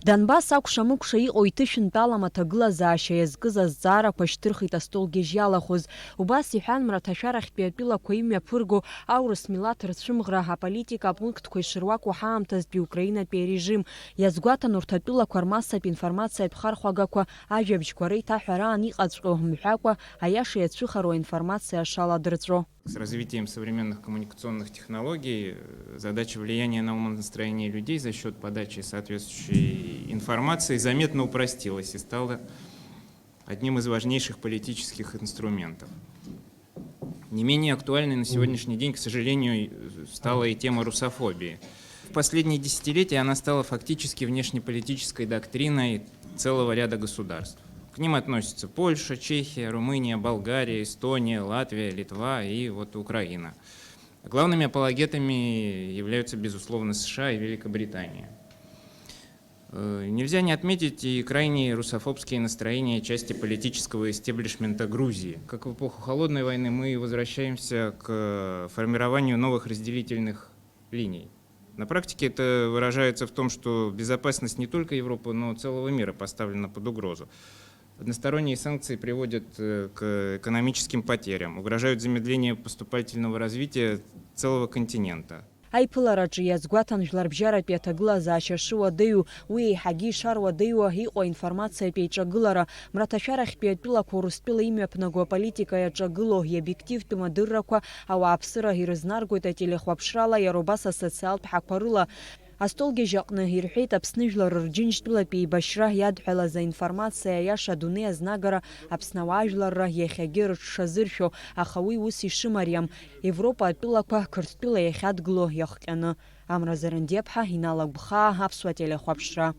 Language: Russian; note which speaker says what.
Speaker 1: Донбасс акәша-мыкәша иҟоу иҭышәынтәалам аҭагылазаашьа иазкыз азҵаарақәа шьҭырхит астолгьежь иалахәыз. Убас иҳәан мраҭашәарахьтәи атәылақәа имҩаԥырго аурыс милаҭ рцәымӷра аполитика апунктқәа ишыруакәу ҳаамҭазтәи украинатәи арежим иазгәаҭан урҭ атәылақәа рмассатә информациатә хархәагақәа ажәабжьқәа реиҭаҳәараан иҟаҵәҟьоу мҳәакәа аиаша иацәыхароу информациа шаладырҵәо.
Speaker 2: С развитием современных коммуникационных технологий задача влияния на умонастроение людей за счет подачи соответствующей информации заметно упростилась и стала одним из важнейших политических инструментов. Не менее актуальной на сегодняшний день, к сожалению, стала и тема русофобии. В последние десятилетия она стала фактически внешнеполитической доктриной целого ряда государств. К ним относятся Польша, Чехия, Румыния, Болгария, Эстония, Латвия, Литва и вот Украина. Главными апологетами являются, безусловно, США и Великобритания. Нельзя не отметить и крайние русофобские настроения части политического истеблишмента Грузии. Как в эпоху Холодной войны мы возвращаемся к формированию новых разделительных линий. На практике это выражается в том, что безопасность не только Европы, но и целого мира поставлена под угрозу. Односторонние санкции приводят к экономическим потерям, угрожают замедлению поступательного развития целого континента.
Speaker 1: Аиԥылараҿы иазгәаҭан жәларбжьаратәи аҭагылазаашьа шыуадаҩу, уи еиҳагьы ишаруадаҩуа иҟоу аинформациатәи аиҿагылара, мраҭашәарахьтәи атәылақәа Урыстәыла имҩаԥнаго аполитика иаҿагыло иобиективтәу мадыррақәа ауааԥсыра ирызнаргоит ателехәаԥшрала, иара убас асоциалтә ҳақәа рыла. Астолгьежь аҟны ирҳәеит Аԥсны жәлар рџьынџьтәылатәи еибашьра иадҳәалаз аинформациа аиаша адунеи азнагара Аԥсны ауаажәларра иахьагьы рыҽшазыршәо, аха уи ус ишымариам Европа атәылақәа Қырҭтәыла иахьадгыло иахҟьаны. Амра Зарандиаԥҳа, Инал Агәхаа, Аԥсуа телехәаԥшра.